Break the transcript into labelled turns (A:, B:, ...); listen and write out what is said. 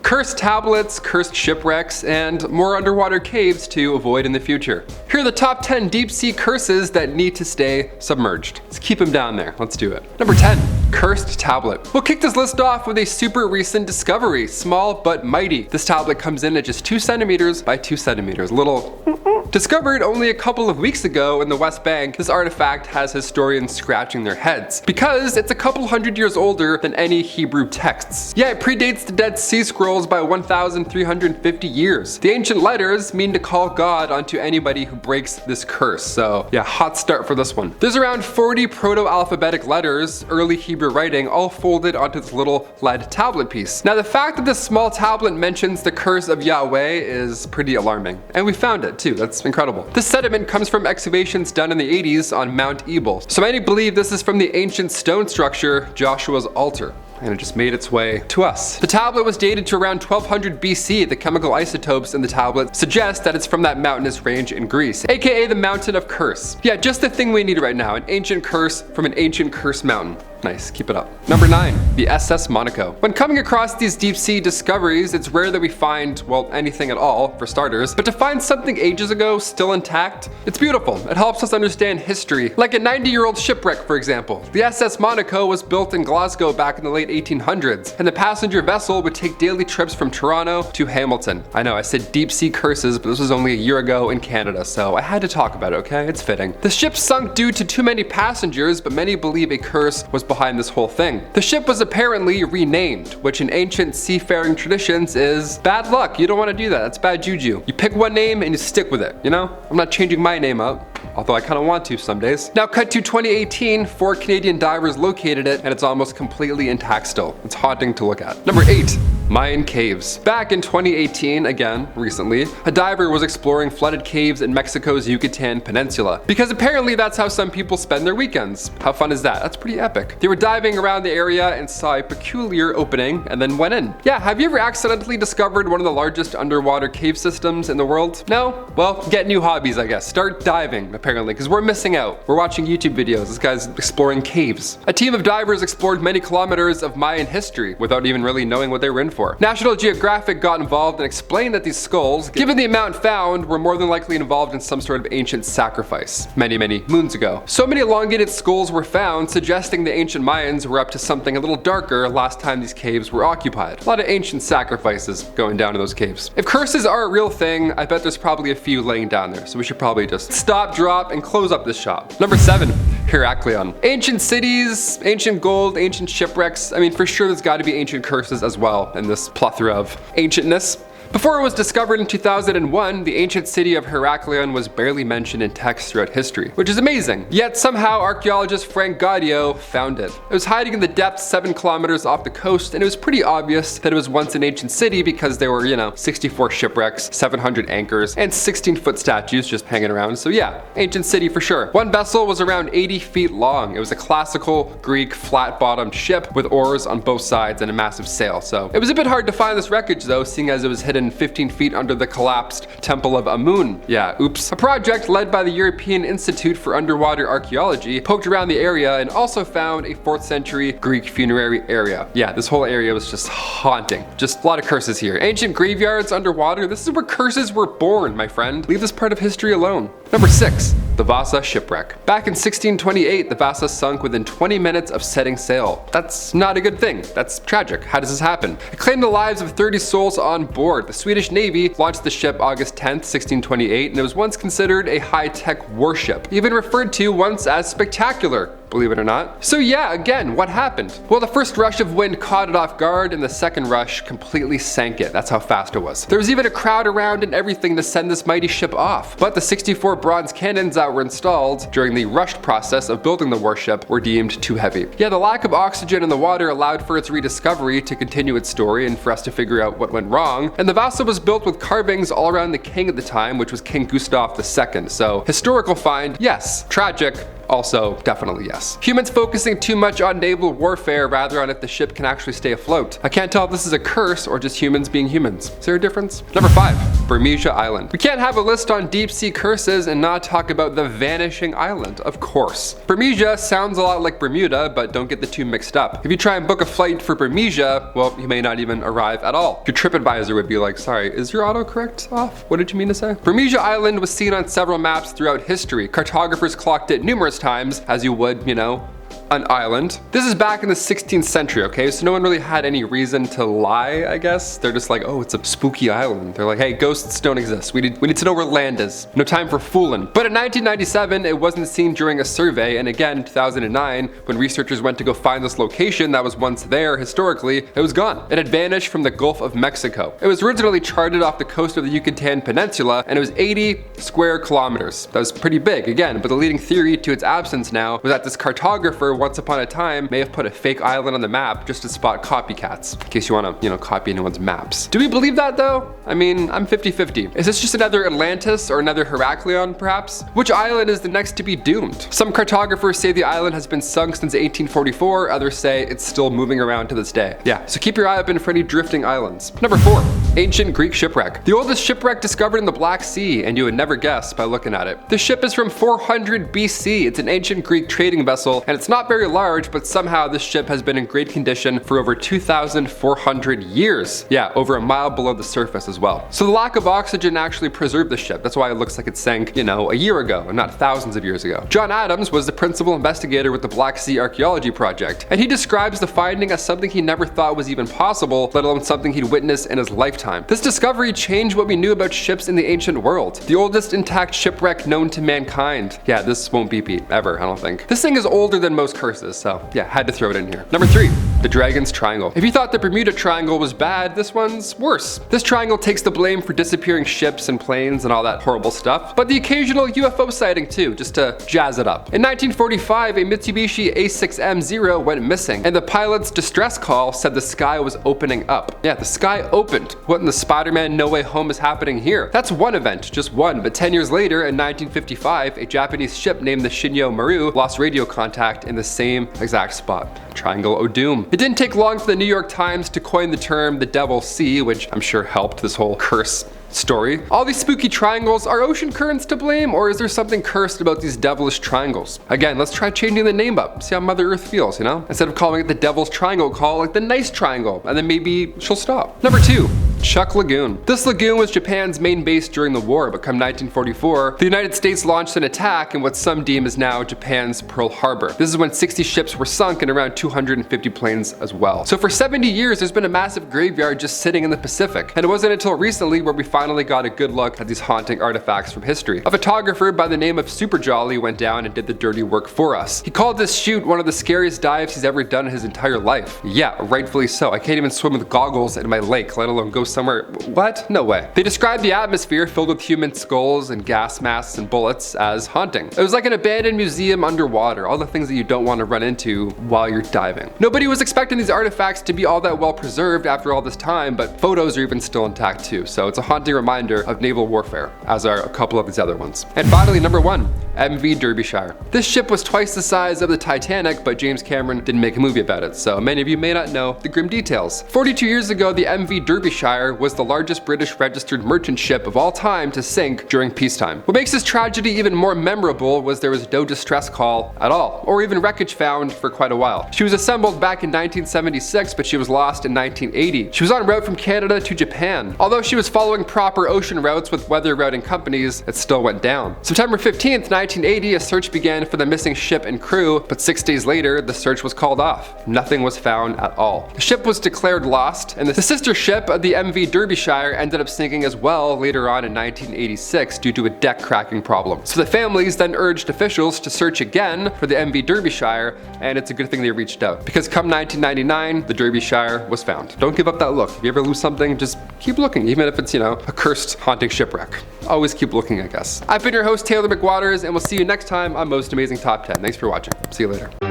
A: cursed tablets, cursed shipwrecks, and more underwater caves to avoid in the future. Here are the top 10 deep sea curses that need to stay submerged. Let's keep them down there. Let's do it. Number 10. Cursed tablet. We'll kick this list off with a super recent discovery, small but mighty. This tablet comes in at just 2 centimeters by 2 centimeters. Little discovered only a couple of weeks ago in the West Bank, this artifact has historians scratching their heads because it's a couple hundred years older than any Hebrew texts. Yeah, it predates the Dead Sea Scrolls by 1,350 years. The ancient letters mean to call God onto anybody who breaks this curse. So yeah, hot start for this one. There's around 40 proto-alphabetic letters, early Hebrew writing, all folded onto this little lead tablet piece. Now the fact that this small tablet mentions the curse of Yahweh is pretty alarming. And we found it too, that's incredible. This sediment comes from excavations done in the 80s on Mount Ebal. So many believe this is from the ancient stone structure, Joshua's altar, and it just made its way to us. The tablet was dated to around 1200 BC. The chemical isotopes in the tablet suggest that it's from that mountainous range in Greece, aka the Mountain of Curse. Yeah, just the thing we need right now, an ancient curse from an ancient curse mountain. Nice, keep it up. Number 9, the SS Monaco. When coming across these deep sea discoveries, it's rare that we find, well, anything at all, for starters, but to find something ages ago still intact, it's beautiful. It helps us understand history, like a 90-year-old shipwreck, for example. The SS Monaco was built in Glasgow back in the late 1800s, and the passenger vessel would take daily trips from Toronto to Hamilton. I know, I said deep sea curses, but this was only a year ago in Canada, so I had to talk about it, okay? It's fitting. The ship sunk due to too many passengers, but many believe a curse was behind this whole thing. The ship was apparently renamed, which in ancient seafaring traditions is bad luck. You don't want to do that. That's bad juju. You pick one name and you stick with it, you know? I'm not changing my name up, although I kind of want to some days. Now cut to 2018, 4 Canadian divers located it, and it's almost completely intact still. It's haunting to look at. Number 8. Mayan caves. Back in 2018, again, recently, a diver was exploring flooded caves in Mexico's Yucatan Peninsula, because apparently that's how some people spend their weekends. How fun is that? That's pretty epic. They were diving around the area and saw a peculiar opening and then went in. Yeah, have you ever accidentally discovered one of the largest underwater cave systems in the world? No? Well, get new hobbies, I guess. Start diving, apparently, because we're missing out. We're watching YouTube videos. This guy's exploring caves. A team of divers explored many kilometers of Mayan history without even really knowing what they were in for. National Geographic got involved and explained that these skulls, given the amount found, were more than likely involved in some sort of ancient sacrifice many moons ago. So many elongated skulls were found, suggesting the ancient Mayans were up to something a little darker last time these caves were occupied. A lot of ancient sacrifices going down in those caves. If curses are a real thing, I bet there's probably a few laying down there, so we should probably just stop, drop, and close up this shop. Number 7. Heraklion. Ancient cities, ancient gold, ancient shipwrecks. I mean, for sure there's got to be ancient curses as well in this plethora of ancientness. Before it was discovered in 2001, the ancient city of Heraklion was barely mentioned in texts throughout history, which is amazing. Yet somehow archaeologist Frank Gaudio found it. It was hiding in the depths 7 kilometers off the coast, and it was pretty obvious that it was once an ancient city because there were, 64 shipwrecks, 700 anchors, and 16-foot statues just hanging around. So yeah, ancient city for sure. One vessel was around 80 feet long. It was a classical Greek flat-bottomed ship with oars on both sides and a massive sail. So it was a bit hard to find this wreckage though, seeing as it was hidden 15 feet under the collapsed Temple of Amun. Yeah, oops. A project led by the European Institute for Underwater Archaeology poked around the area and also found a 4th century Greek funerary area. Yeah, this whole area was just haunting. Just a lot of curses here. Ancient graveyards underwater. This is where curses were born, my friend. Leave this part of history alone. Number 6. The Vasa Shipwreck. Back in 1628, the Vasa sunk within 20 minutes of setting sail. That's not a good thing. That's tragic. How does this happen? It claimed the lives of 30 souls on board. The Swedish Navy launched the ship August 10th, 1628, and it was once considered a high-tech warship, even referred to once as spectacular, believe it or not. So yeah, again, what happened? Well, the first rush of wind caught it off guard, and the second rush completely sank it. That's how fast it was. There was even a crowd around and everything to send this mighty ship off. But the 64 bronze cannons that were installed during the rushed process of building the warship were deemed too heavy. Yeah, the lack of oxygen in the water allowed for its rediscovery to continue its story and for us to figure out what went wrong. And the Vasa was built with carvings all around the king at the time, which was King Gustav II. So historical find, yes. Tragic, also definitely yes. Humans focusing too much on naval warfare rather on if the ship can actually stay afloat. I can't tell if this is a curse or just humans being humans. Is there a difference? Number 5. Bermuda Island. We can't have a list on deep sea curses and not talk about the vanishing island, of course. Bermuda sounds a lot like Bermuda, but don't get the two mixed up. If you try and book a flight for Bermuda, well, you may not even arrive at all. Your TripAdvisor would be like, sorry, is your autocorrect off? What did you mean to say? Bermuda Island was seen on several maps throughout history. Cartographers clocked it numerous times, as you would, you know, an island. This is back in the 16th century, okay? So no one really had any reason to lie, I guess. They're just like, oh, it's a spooky island. They're like, hey, ghosts don't exist. We need to know where land is. No time for fooling. But in 1997, it wasn't seen during a survey. And again, 2009, when researchers went to go find this location that was once there historically, it was gone. It had vanished from the Gulf of Mexico. It was originally charted off the coast of the Yucatan Peninsula, and it was 80 square kilometers. That was pretty big, again, but the leading theory to its absence now was that this cartographer once upon a time may have put a fake island on the map just to spot copycats, in case you want to, you know, copy anyone's maps. Do we believe that though? I mean, I'm 50-50. Is this just another Atlantis or another Heraklion, perhaps? Which island is the next to be doomed? Some cartographers say the island has been sunk since 1844, others say it's still moving around to this day. Yeah, so keep your eye open for any drifting islands. Number 4, ancient Greek shipwreck. The oldest shipwreck discovered in the Black Sea, and you would never guess by looking at it. The ship is from 400 BC. It's an ancient Greek trading vessel, and it's not very large, but somehow this ship has been in great condition for over 2,400 years. Yeah, over a mile below the surface as well. So the lack of oxygen actually preserved the ship. That's why it looks like it sank, you know, a year ago and not thousands of years ago. John Adams was the principal investigator with the Black Sea Archaeology Project, and he describes the finding as something he never thought was even possible, let alone something he'd witnessed in his lifetime. This discovery changed what we knew about ships in the ancient world. The oldest intact shipwreck known to mankind. Yeah, this won't be beat ever, I don't think. This thing is older than most curses, so yeah, had to throw it in here. Number 3, the Dragon's Triangle. If you thought the Bermuda Triangle was bad, this one's worse. This triangle takes the blame for disappearing ships and planes and all that horrible stuff, but the occasional UFO sighting too, just to jazz it up. In 1945, a Mitsubishi A6M0 went missing, and the pilot's distress call said the sky was opening up. Yeah, the sky opened. What in the Spider-Man No Way Home is happening here? That's one event, just one, but 10 years later, in 1955, a Japanese ship named the Shinyo Maru lost radio contact in the same exact spot. Triangle of Doom. It didn't take long for the New York Times to coin the term the Devil Sea, which I'm sure helped this whole curse story. All these spooky triangles, are ocean currents to blame, or is there something cursed about these devilish triangles? Again, let's try changing the name up, see how Mother Earth feels, you know? Instead of calling it the Devil's Triangle, call it like the Nice Triangle, and then maybe she'll stop. Number 2, Chuuk Lagoon. This lagoon was Japan's main base during the war, but come 1944, the United States launched an attack in what some deem is now Japan's Pearl Harbor. This is when 60 ships were sunk and around 250 planes as well. So for 70 years, there's been a massive graveyard just sitting in the Pacific, and it wasn't until recently where we finally got a good look at these haunting artifacts from history. A photographer by the name of Super Jolly went down and did the dirty work for us. He called this shoot one of the scariest dives he's ever done in his entire life. Yeah, rightfully so. I can't even swim with goggles in my lake, let alone go somewhere. What? No way. They described the atmosphere filled with human skulls and gas masks and bullets as haunting. It was like an abandoned museum underwater, all the things that you don't want to run into while you're diving. Nobody was expecting these artifacts to be all that well preserved after all this time, but photos are even still intact too, so it's a haunting reminder of naval warfare, as are a couple of these other ones. And finally, number 1, MV Derbyshire. This ship was twice the size of the Titanic, but James Cameron didn't make a movie about it, so many of you may not know the grim details. 42 years ago, the MV Derbyshire was the largest British registered merchant ship of all time to sink during peacetime. What makes this tragedy even more memorable was there was no distress call at all, or even wreckage found for quite a while. She was assembled back in 1976, but she was lost in 1980. She was en route from Canada to Japan. Although she was following proper ocean routes with weather routing companies, it still went down. September 15th, 1980, a search began for the missing ship and crew, but 6 days later, the search was called off. Nothing was found at all. The ship was declared lost, and the sister ship, the MV Derbyshire, ended up sinking as well later on in 1986 due to a deck cracking problem. So the families then urged officials to search again for the MV Derbyshire, and it's a good thing they reached out, because come 1999, the Derbyshire was found. Don't give up that look. If you ever lose something, just keep looking, even if it's, you know, a cursed haunting shipwreck. Always keep looking, I guess. I've been your host, Taylor McWatters, and we'll see you next time on Most Amazing Top 10. Thanks for watching. See you later.